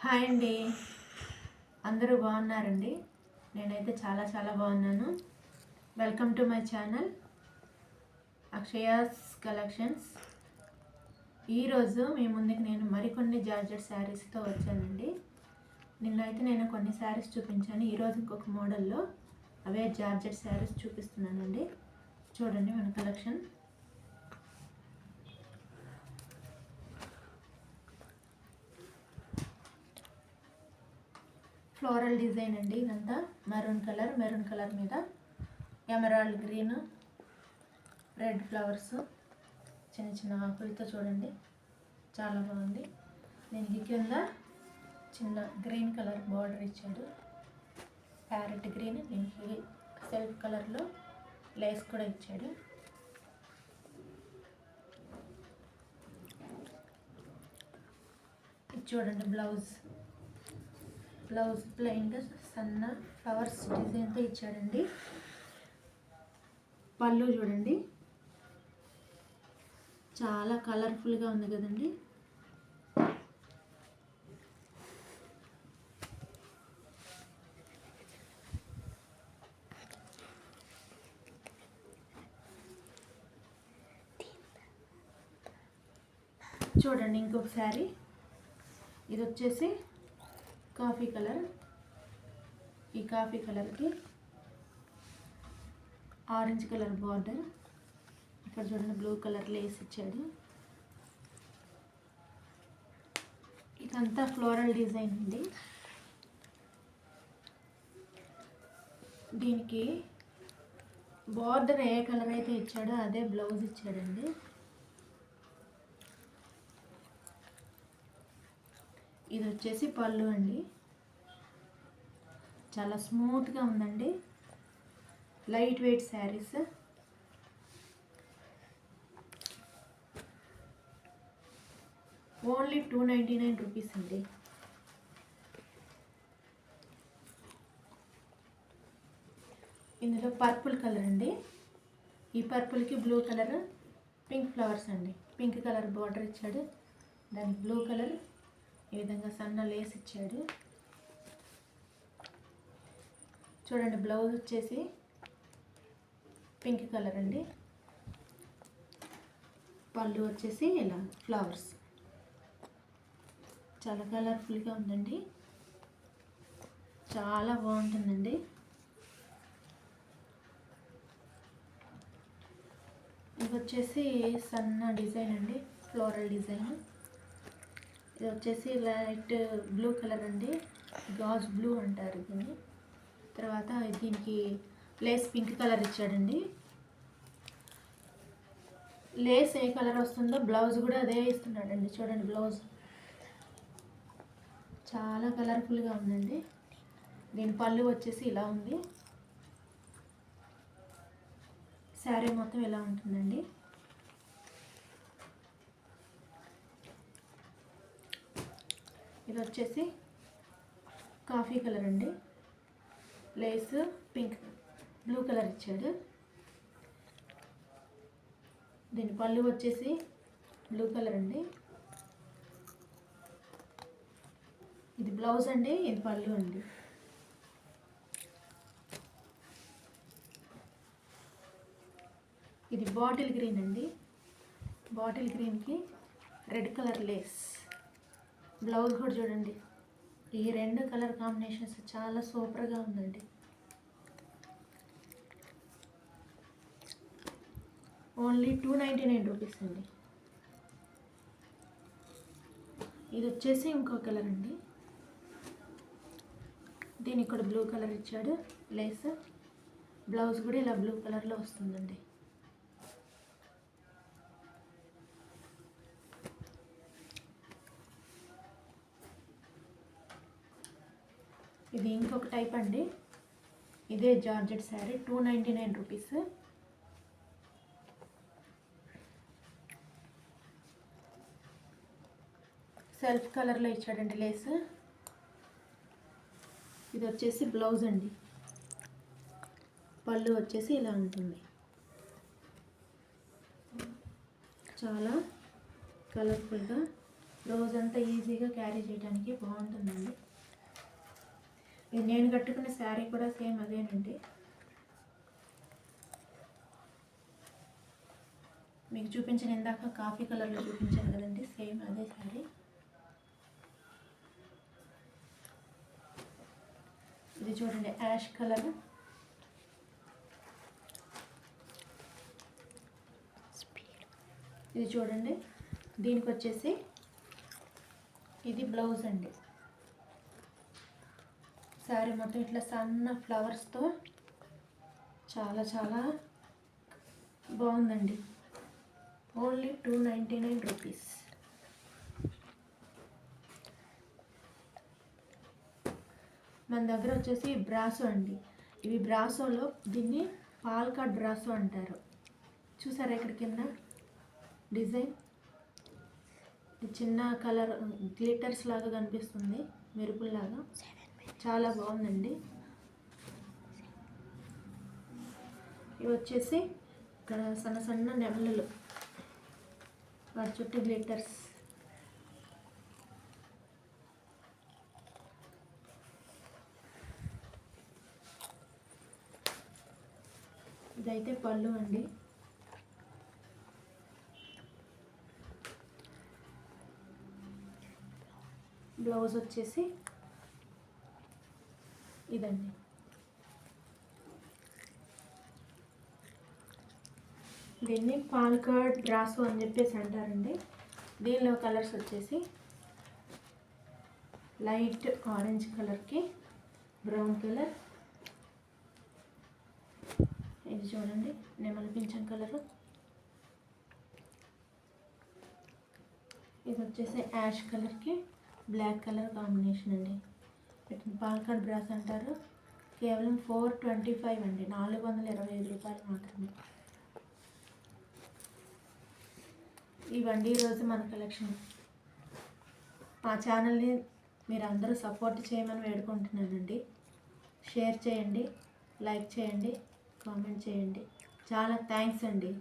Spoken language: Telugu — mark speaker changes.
Speaker 1: హాయ్ అండి, అందరూ బాగున్నారండి? నేనైతే చాలా బాగున్నాను. Welcome to my channel Akshaya's collections. ఈరోజు మీ ముందుకు నేను మరికొన్ని జార్జెట్ శారీస్తో వచ్చానండి. నిన్నైతే నేను కొన్ని శారీస్ చూపించాను. ఈరోజు ఇంకొక మోడల్లో అవే జార్జెట్ శారీస్ చూపిస్తున్నానండి. చూడండి మన కలెక్షన్. ఫ్లోరల్ డిజైన్ అండి. ఇదంతా మెరూన్ కలర్ మీద ఎమరాల్డ్ గ్రీన్, రెడ్ ఫ్లవర్స్, చిన్న ఆకులతో చూడండి, చాలా బాగుంది. దీనికి కింద చిన్న గ్రీన్ కలర్ బార్డర్ ఇచ్చాడు, ప్యారెట్ గ్రీన్. దీనికి సెల్ఫ్ కలర్లో లేస్ కూడా ఇచ్చాడు. ఇది చూడండి బ్లౌజ్ ప్లెయిన్గా సన్న ఫ్లవర్స్ డిజైన్తో ఇచ్చాడండి. పళ్ళు చూడండి, చాలా కలర్ఫుల్గా ఉంది కదండి. చూడండి ఇంకొక శారీ. ఇది వచ్చేసి కాఫీ కలర్. ఈ కాఫీ కలర్కి ఆరెంజ్ కలర్ బార్డర్, ఇక్కడ చూడండి బ్లూ కలర్ లేస్ ఇచ్చాడు. ఇదంతా ఫ్లోరల్ డిజైన్ అండి. దీనికి బార్డర్ ఏ కలర్ అయితే ఇచ్చాడో అదే బ్లౌజ్ ఇచ్చాడండి. ఇది వచ్చేసి పళ్ళు అండి. చాలా స్మూత్గా ఉందండి. Light weight saris. Only 299 rupees అండి. ఇందులో పర్పుల్ కలర్ అండి. ఈ పర్పుల్కి బ్లూ కలర్, పింక్ ఫ్లవర్స్ అండి. పింక్ కలర్ బార్డర్ ఇచ్చాడు, దానికి బ్లూ కలర్ ఈ విధంగా సన్న లేస్ ఇచ్చాడు. చూడండి బ్లౌజ్ వచ్చేసి పింక్ కలర్ అండి. పళ్ళు వచ్చేసి ఇలా ఫ్లవర్స్. చాలా కలర్ఫుల్గా ఉందండి, చాలా బాగుంటుందండి. ఇది వచ్చేసి సన్న డిజైన్ అండి, ఫ్లోరల్ డిజైన్. ఇది వచ్చేసి లైట్ బ్లూ కలర్ అండి, గాజ్ బ్లూ అంటారు దీన్ని. తర్వాత దీనికి లేస్ పింక్ కలర్ ఇచ్చాడండి. లేస్ ఏ కలర్ వస్తుందో బ్లౌజ్ కూడా అదే ఇస్తున్నాడండి. చూడండి బ్లౌజ్ చాలా కలర్ఫుల్గా ఉందండి. దీని పళ్ళు వచ్చేసి ఇలా ఉంది. శారీ మొత్తం ఇలా ఉంటుందండి. ఇది వచ్చేసి కాఫీ కలర్ అండి. లేస్ పింక్ బ్లూ కలర్ ఇచ్చాడు. దీని పళ్ళు వచ్చేసి బ్లూ కలర్ అండి. ఇది బ్లౌజ్ అండి, ఇది పళ్ళు అండి. ఇది బాటిల్ గ్రీన్ అండి. బాటిల్ గ్రీన్కి రెడ్ కలర్ లేస్. బ్లౌజ్ కూడా చూడండి, ఈ రెండు కలర్ కాంబినేషన్స్ చాలా సూపర్గా ఉందండి. ఓన్లీ 299 రూపీస్ అండి. ఇది వచ్చేసి ఇంకో కలర్ అండి. దీనికి కూడా బ్లూ కలర్ ఇచ్చాడు లేస్. బ్లౌజ్ కూడా ఇలా బ్లూ కలర్లో వస్తుందండి. ఇది ఇంకొక టైప్ అండి. ఇదే జార్జెట్ శారీ, 299 రూపీస్. సెల్ఫ్ కలర్లో ఇచ్చాడండి లేస్. ఇది వచ్చేసి బ్లౌజ్ అండి. పళ్ళు వచ్చేసి ఇలా ఉంటుంది. చాలా కలర్ఫుల్గా రోజంతా ఈజీగా క్యారీ చేయడానికి బాగుంటుందండి. ఇది నేను కట్టుకున్న శారీ కూడా సేమ్ అదేనండి. మీకు చూపించిన ఇందాక కాఫీ కలర్లో చూపించాను కదండి, సేమ్ అదే శారీ. ఇది చూడండి యాష్ కలర్. ఇది చూడండి, దీనికి వచ్చేసి ఇది బ్లౌజ్ అండి. శారీ మొత్తం ఇట్లా సన్న ఫ్లవర్స్తో చాలా చాలా బాగుందండి. Only 299 rupees. మన దగ్గర వచ్చేసి బ్రాసో అండి. ఇవి బ్రాసోలో దీన్ని పాల్కాడ్ బ్రాసో అంటారు. చూసారా ఇక్కడ కింద డిజైన్, చిన్న కలర్ గ్లిటర్స్ లాగా కనిపిస్తుంది, మెరుపుల్లాగా. చాలా బాగుందండి. ఇవి వచ్చేసి ఇక్కడ సన్న సన్న నెమళ్ళు, వాటి చుట్టూ గ్లిటర్స్. ఇదైతే పళ్ళు అండి. బ్లౌజ్ వచ్చేసి ఇదండి. దీన్ని పాల్కాడ్ బ్రాసో అని చెప్పేసి అంటారండి. దీనిలో కలర్స్ వచ్చేసి లైట్ ఆరెంజ్ కలర్కి బ్రౌన్ కలర్, ఇది చూడండి నెమలి పింఛన్ కలరు, ఇది వచ్చేసి యాష్ కలర్కి బ్లాక్ కలర్ కాంబినేషన్ అండి. వీటిని పాల్కాడ్ బ్రాస్ అంటారు. కేవలం 425 అండి, 425 రూపాయలు మాత్రమే. ఇవండి ఈరోజు మన కలెక్షన్. మా ఛానల్ని మీరు అందరూ సపోర్ట్ చేయమని వేడుకుంటున్నానండి. షేర్ చేయండి, లైక్ చేయండి, కామెంట్ చేయండి. చాలా థ్యాంక్స్ అండి.